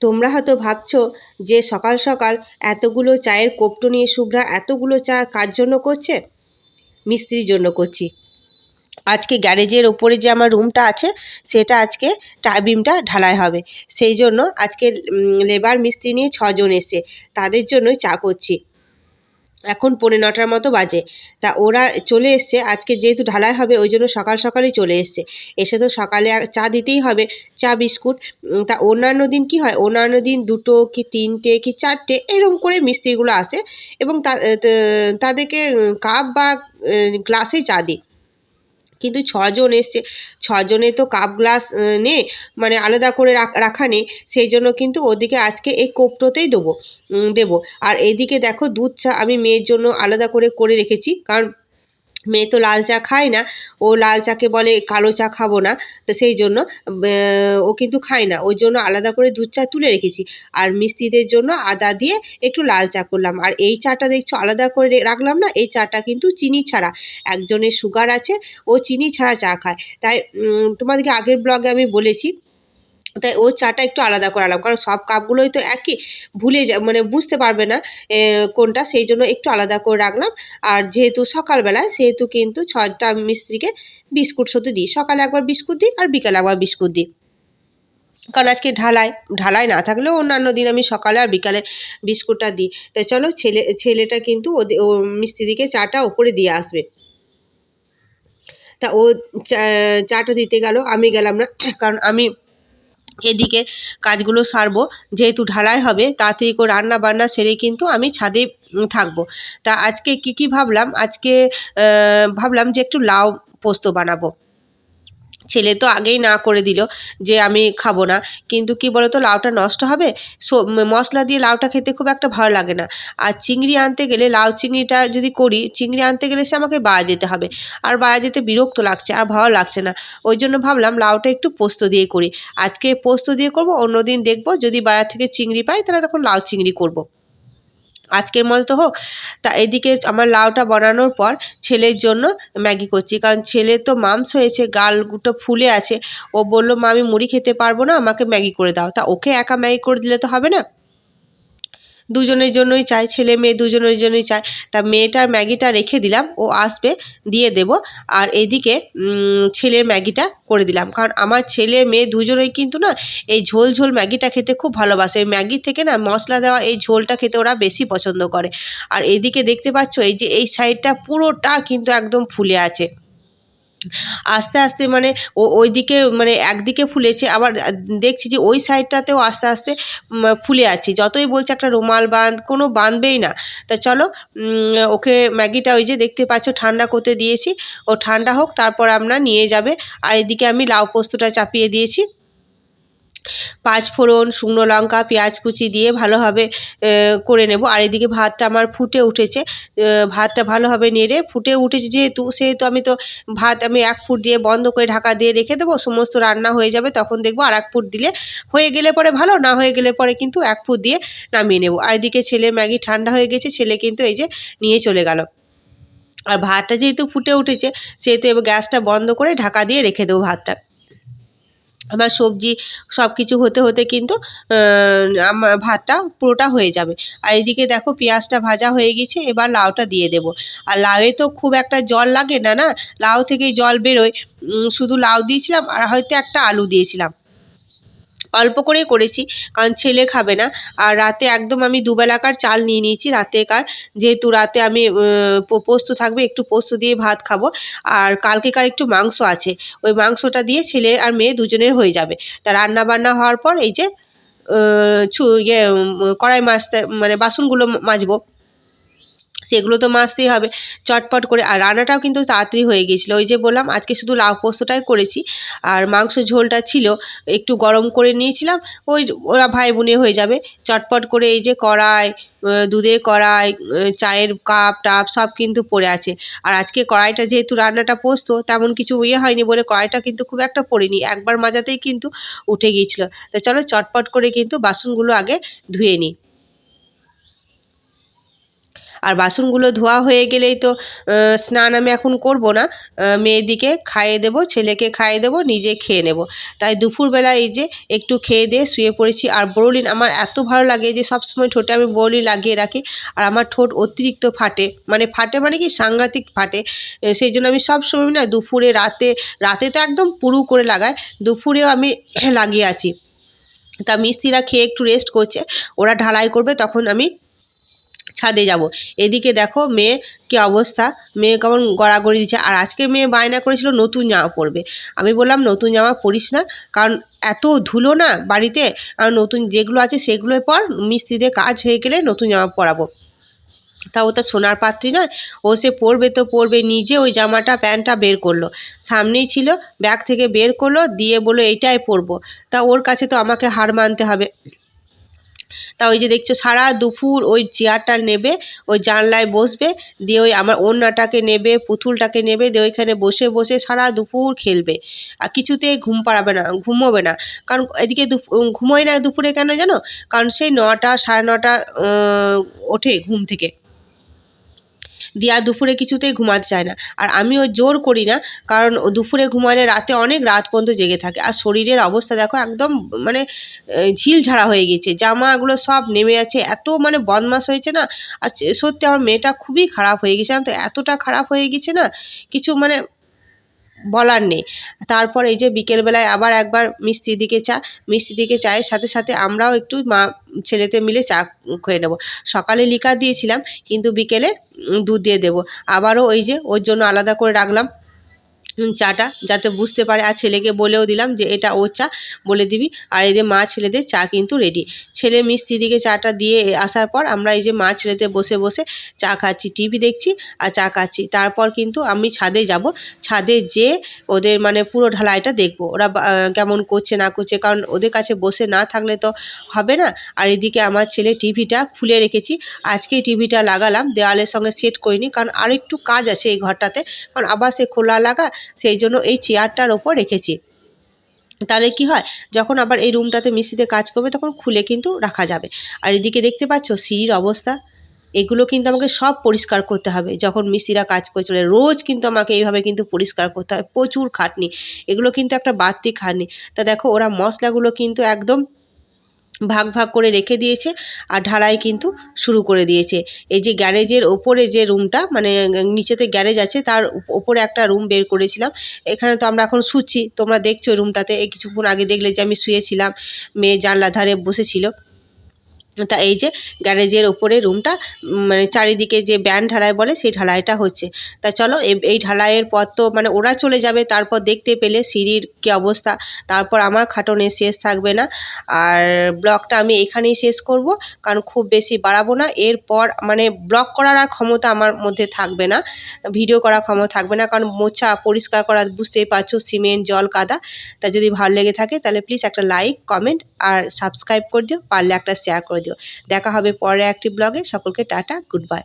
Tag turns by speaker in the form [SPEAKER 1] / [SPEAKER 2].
[SPEAKER 1] তোমরা হয়তো ভাবছো যে সকাল সকাল এতগুলো চায়ের কোপ্টো নিয়ে শুভ্রা এতগুলো চা কার জন্য করছে? মিস্ত্রির জন্য করছি। আজকে গ্যারেজের ওপরে যে আমার রুমটা আছে সেটা আজকে বিমটা ঢালাই হবে, সেই জন্য আজকে লেবার মিস্ত্রি নিয়ে 6 জন এসছে, তাদের জন্যই চা করছি। এখন 9:45 মতো বাজে। তা ওরা চলে এসছে, আজকে যেহেতু ঢালাই হবে ওই জন্য সকাল সকালই চলে এসছে। এসে তো সকালে চা দিতেই হবে, চা বিস্কুট। তা অন্যান্য দিন কি হয়, অন্যান্য দিন 2টো কি 3টে কি 4টে এরকম করে মিস্ত্রিগুলো আসে এবং তাদেরকে কাপ বা গ্লাসেই চা দিই। কিন্তু 6 জন এসছে, 6 জনে তো কাপ গ্লাস নেই, মানে আলাদা করে রাখা নেই, সেই জন্য কিন্তু ওদিকে আজকে এই কোপ্টোতেই দেবো। আর এইদিকে দেখো দুধ চা আমি মেয়ের জন্য আলাদা করে রেখেছি, কারণ মেয়ে তো লাল চা খায় না, ও লাল চাকে বলে কালো চা খাবো না, তো সেই জন্য ও কিন্তু খায় না, ওই জন্য আলাদা করে দুধ চা তুলে রেখেছি। আর মিস্ত্রিদের জন্য আদা দিয়ে একটু লাল চা করলাম। আর এই চাটা দেখছো আলাদা করে রাখলাম না, এই চাটা কিন্তু চিনি ছাড়া, একজনের সুগার আছে, ও চিনি ছাড়া চা খায়, তাই তোমাদেরকে আগের ব্লগে আমি বলেছি, তাই ও চাটা একটু আলাদা করে আনলাম, কারণ সব কাপগুলোই তো একই, ভুলে মানে বুঝতে পারবে না কোনটা, সেই জন্য একটু আলাদা করে রাখলাম। আর যেহেতু সকালবেলায় সেহেতু কিন্তু 6টা মিস্ত্রিকে বিস্কুট শুধু দিই, সকালে একবার বিস্কুট দিই আর বিকালে একবার বিস্কুট দিই, কারণ আজকে ঢালাই না থাকলেও অন্যান্য দিন আমি সকালে আর বিকালে বিস্কুটটা দিই। তাই চলো ছেলেটা কিন্তু ও মিস্ত্রিদিকে চাটা ওপরে দিয়ে আসবে। তা ও চাটা দিতে গেল, আমি গেলাম না, কারণ আমি এদিকে কাজগুলো সারবো, যেহেতু ঢালাই হবে তাড়াতাড়ি করে রান্না বান্না সেরে কিন্তু আমি ছাদে থাকবো। তা আজকে কি ভাবলাম, আজকে ভাবলাম যে একটু লাউ পোস্ত বানাবো। ছেলে তো আগেই না করে দিল যে আমি খাবো না, কিন্তু কি বলতো লাউটা নষ্ট হবে, মশলা দিয়ে লাউটা খেতে খুব একটা ভালো লাগে না। আর চিংড়ি আনতে গেলে, লাউ চিংড়িটা যদি করি, চিংড়ি আনতে গেলে সে আমাকে বাজার যেতে হবে, আর বাজার যেতে বিরক্ত লাগছে আর ভালো লাগছে না, ওই জন্য ভাবলাম লাউটা একটু পোস্ত দিয়ে করি। আজকে পোস্ত দিয়ে করব, অন্যদিন দেখবো যদি বাজার থেকে চিংড়ি পাই তাহলে তখন লাউ চিংড়ি করব, আজকের মতো তো হোক। তা এদিকে আমার লাউটা বানানোর পর ছেলের জন্য ম্যাগি করছি, কারণ ছেলে তো মামস হয়েছে, গালগুলো ফুলে আছে, ও বলল মা আমি মুড়ি খেতে পারবো না, আমাকে ম্যাগি করে দাও। তা ওকে একা ম্যাগি করে দিলে তো হবে না, দুজনের জন্যই চাই, ছেলে মেয়ে দুজনের জন্যই চাই। তা মেয়েটার ম্যাগিটা রেখে দিলাম, ও আসবে দিয়ে দেব। আর এদিকে ছেলের ম্যাগিটা করে দিলাম, কারণ আমার ছেলে মেয়ে দুজনেই কিন্তু না এই ঝোল ঝোল ম্যাগিটা খেতে খুব ভালোবাসে, ম্যাগির থেকে না মশলা দেওয়া এই ঝোলটা খেতে ওরা বেশি পছন্দ করে। আর এদিকে দেখতে পাচ্ছ এই যে এই সাইডটা পুরোটা কিন্তু একদম ফুলে আছে, আস্তে আস্তে মানে ওইদিকে মানে একদিকে ফুলেছে, আবার দেখছি যে ওই সাইডটাতেও আস্তে আস্তে ফুলে আছে, যতই বলছে একটা রুমাল বাঁধ, কোনো বাঁধবেই না। তা চলো ওকে ম্যাগিটা ওই যে দেখতে পাচ্ছ ঠান্ডা করতে দিয়েছি, ও ঠান্ডা হোক তারপর আমরা নিয়ে যাবে। আর এদিকে আমি লাউ পোস্তটা চাপিয়ে দিয়েছি, 5 ফোড়ন, শুকনো লঙ্কা, পেঁয়াজ কুচি দিয়ে ভালোভাবে করে নেব। আর এদিকে ভাতটা আমার ফুটে উঠেছে, ভাতটা ভালোভাবে নেড়ে ফুটে উঠেছে যেহেতু, সেহেতু আমি তো ভাত আমি 1 ফুট দিয়ে বন্ধ করে ঢাকা দিয়ে রেখে দেবো, সমস্ত রান্না হয়ে যাবে, তখন দেখবো আর 1 ফুট দিলে হয়ে গেলে পরে ভালো, না হয়ে গেলে পরে কিন্তু 1 ফুট দিয়ে নামিয়ে নেব। আর এদিকে ছেলে ম্যাগি ঠান্ডা হয়ে গেছে, ছেলে কিন্তু এই যে নিয়ে চলে গেল। আর ভাতটা যেহেতু ফুটে উঠেছে সেহেতু এবার গ্যাসটা বন্ধ করে ঢাকা দিয়ে রেখে দেবো ভাতটা। আমার সবজি সব কিছু হতে হতে কিন্তু আমার ভাতটা পুরোটা হয়ে যাবে। আর এদিকে দেখো পেঁয়াজটা ভাজা হয়ে গেছে, এবার লাউটা দিয়ে দেবো। আর লাউয়ে তো খুব একটা জল লাগে না, না লাউ থেকেই জল বেরোয়, শুধু লাউ দিয়েছিলাম আর হয়তো একটা আলু দিয়েছিলাম, অল্প করেই করেছি, কারণ ছেলে খাবে না। আর রাতে একদম আমি দুবেলাকার চাল নিয়ে নিয়েছি রাতেকার, যেহেতু রাতে আমি পোস্ত থাকবে, একটু পোস্ত দিয়ে ভাত খাবো। আর কালকেকার একটু মাংস আছে, ওই মাংসটা দিয়ে ছেলে আর মেয়ে দুজনের হয়ে যাবে। তা রান্না বান্না হওয়ার পর এই যে কড়াই মাজতে মানে বাসনগুলো মাজবো, সেগুলো তো মাজতেই হবে চটপট করে। আর রান্নাটাও কিন্তু তাড়াতাড়ি হয়ে গিয়েছিলো, ওই যে বললাম আজকে শুধু লাউ পোস্তটাই করেছি, আর মাংস ঝোলটা ছিল একটু গরম করে নিয়েছিলাম, ওই ওরা ভাই বোনে হয়ে যাবে চটপট করে। এই যে কড়াই, দুধের কড়াই, চায়ের কাপ টাপ সব কিন্তু পড়ে আছে। আর আজকে কড়াইটা যেহেতু রান্নাটা পোস্ত তেমন কিছু হয়নি বলে কড়াইটা কিন্তু খুব একটা পড়েনি, একবার মাজাতেই কিন্তু উঠে গিয়েছিলো। তা চলো চটপট করে কিন্তু বাসনগুলো আগে ধুয়ে নিই। আর বাসনগুলো ধোয়া হয়ে গেলেই তো স্নান আমি এখন করব না, মেয়েদিকে খাইয়ে দেবো, ছেলেকে খাইয়ে দেবো, নিজে খেয়ে নেব। তাই দুপুরবেলা এই যে একটু খেয়ে দিয়ে শুয়ে পড়েছি। আর বোরোলিন আমার এত ভালো লাগে যে সবসময় ঠোঁটে আমি বোরোলিন লাগিয়ে রাখি। আর আমার ঠোঁট অতিরিক্ত ফাটে, ফাটে মানে কি সাংঘাতিক ফাটে। সেই জন্য আমি সবসময় না দুপুরে, রাতে তো একদম পুরু করে লাগাই, দুপুরেও আমি লাগিয়ে আছি। তা মিস্ত্রিরা খেয়ে একটু রেস্ট করছে, ওরা ঢালাই করবে, তখন আমি ছাদে যাব। এদিকে দেখো মেয়ে কী অবস্থা, মেয়ে কেমন গড়াগড়ি দিচ্ছে। আর আজকে মেয়ে বায়না করেছিল নতুন জামা পরবে। আমি বললাম নতুন জামা পরিস না, কারণ এত ধুলো না বাড়িতে, আর নতুন যেগুলো আছে সেগুলোই পর, মিস্ত্রিদের কাজ হয়ে গেলে নতুন জামা পরাবো। তা ও তো সোনার পাত্রী নয়, ও সে পরবে তো পরবে। নিজে ওই জামাটা প্যান্টটা বের করলো, সামনেই ছিল, ব্যাগ থেকে বের করলো, দিয়ে বললো এইটাই পরবো। তা ওর কাছে তো আমাকে হার মানতে হবে। তা ওই যে দেখছো সারা দুপুর ওই চেয়ারটা নেবে, ওই জানলায় বসবে, দিয়ে ওই আমার ওড়নাটাকে নেবে, পুতুলটাকে নেবে, দিয়ে ওইখানে বসে বসে সারা দুপুর খেলবে। আর কিছুতেই ঘুম পাড়াবে না, ঘুমোবে না। কারণ এদিকে ঘুমোয় না দুপুরে, কেন জানো? কারণ সেই 9টা 9:30 ওঠে ঘুম থেকে, দিয়ে আর দুপুরে কিছুতেই ঘুমাতে চায় না। আর আমিও জোর করি না, কারণ ও দুপুরে ঘুমালে রাতে অনেক রাত পর্যন্ত জেগে থাকে। আর শরীরের অবস্থা দেখো একদম ঝিলঝাড়া হয়ে গেছে, জামাগুলো সব নেমে যাচ্ছে, এত বদমাশ হয়েছে না। আর সত্যি আমার মেয়েটা খুবই খারাপ হয়ে গেছে, জানো তো, এতটা খারাপ হয়ে গেছে না, কিছু বলার নেই। তারপর এই যে বিকেলবেলায় আবার একবার মিষ্টিদিকে চায়ের সাথে সাথে আমরাও একটু মা ছেলেতে মিলে চা খেয়ে নেব। সকালে লিকার দিয়েছিলাম, কিন্তু বিকেলে দুধ দিয়ে দেবো। আবারও ওই যে ওর জন্য আলাদা করে রাখলাম চাটা, যাতে বুঝতে পারে। আর ছেলেকে বলেও দিলাম যে এটা ওর চা, বলে দিবি। আর এই যে মা ছেলেদের চা কিন্তু রেডি। ছেলে মিষ্টিদিকে চাটা দিয়ে আসার পর আমরা এই যে মা ছেলেতে বসে বসে চা খাচ্ছি, টিভি দেখছি আর চা খাচ্ছি। তারপর কিন্তু আমি ছাদে যাব, ছাদে যেয়ে ওদের পুরো ঢালাইটা দেখবো, ওরা কেমন করছে না করছে, কারণ ওদের কাছে বসে না থাকলে তো হবে না। আর এদিকে আমার ছেলে টিভিটা খুলে রেখেছি, আজকেই টিভিটা লাগালাম, দেওয়ালের সঙ্গে সেট করিনি, কারণ আর একটু কাজ আছে এই ঘরটাতে, কারণ আবার সে খোলা লাগা, সেই জন্য এই চেয়ারটার ওপর রেখেছি। তাহলে কি হয়, যখন আবার এই রুমটাতে মিস্ত্রিতে কাজ করবে তখন খুলে কিন্তু রাখা যাবে। আর এদিকে দেখতে পাচ্ছ সিঁড়ির অবস্থা, এগুলো কিন্তু আমাকে সব পরিষ্কার করতে হবে যখন মিস্ত্রিরা কাজ করে চলে। রোজ কিন্তু আমাকে এইভাবে কিন্তু পরিষ্কার করতে হয়, প্রচুর খাটনি, এগুলো কিন্তু একটা বাড়তি খাটনি। তা দেখো ওরা মশলাগুলো কিন্তু একদম ভাগ ভাগ করে রেখে দিয়েছে, আর ঢালাই কিন্তু শুরু করে দিয়েছে। এই যে গ্যারেজের ওপরে যে রুমটা, নিচেতে গ্যারেজ আছে, তার ওপরে একটা রুম বের করেছিলাম। এখানে তো আমরা এখন শুচ্ছি, তোমরা দেখছো রুমটাতে, এই কিছুক্ষণ আগে দেখলে যে আমি শুয়েছিলাম, মেয়ে জানলা ধারে বসেছিল। তা এই যে গ্যারেজের ওপরে রুমটা, চারিদিকে যে ব্যান্ড ঢালাই বলে সেই ঢালাইটা হচ্ছে। তা চলো এই ঢালাইয়ের পর তো ওরা চলে যাবে, তারপর দেখতে পেলে সিঁড়ির কী অবস্থা, তারপর আমার খাটনের শেষ থাকবে না। আর ব্লগটা আমি এখানেই শেষ করব, কারণ খুব বেশি বাড়াবো না। এরপর ব্লগ করার আর ক্ষমতা আমার মধ্যে থাকবে না, ভিডিও করার ক্ষমতা থাকবে না, কারণ মোছা পরিষ্কার করা বুঝতেই পারছো, সিমেন্ট জল কাদা। তা যদি ভালো লেগে থাকে তাহলে প্লিজ একটা লাইক কমেন্ট আর সাবস্ক্রাইব করে দিও, পারলে একটা শেয়ার করে দিও। দেখা হবে পরের একটি ব্লগে, সকলকে টাটা, গুড বাই।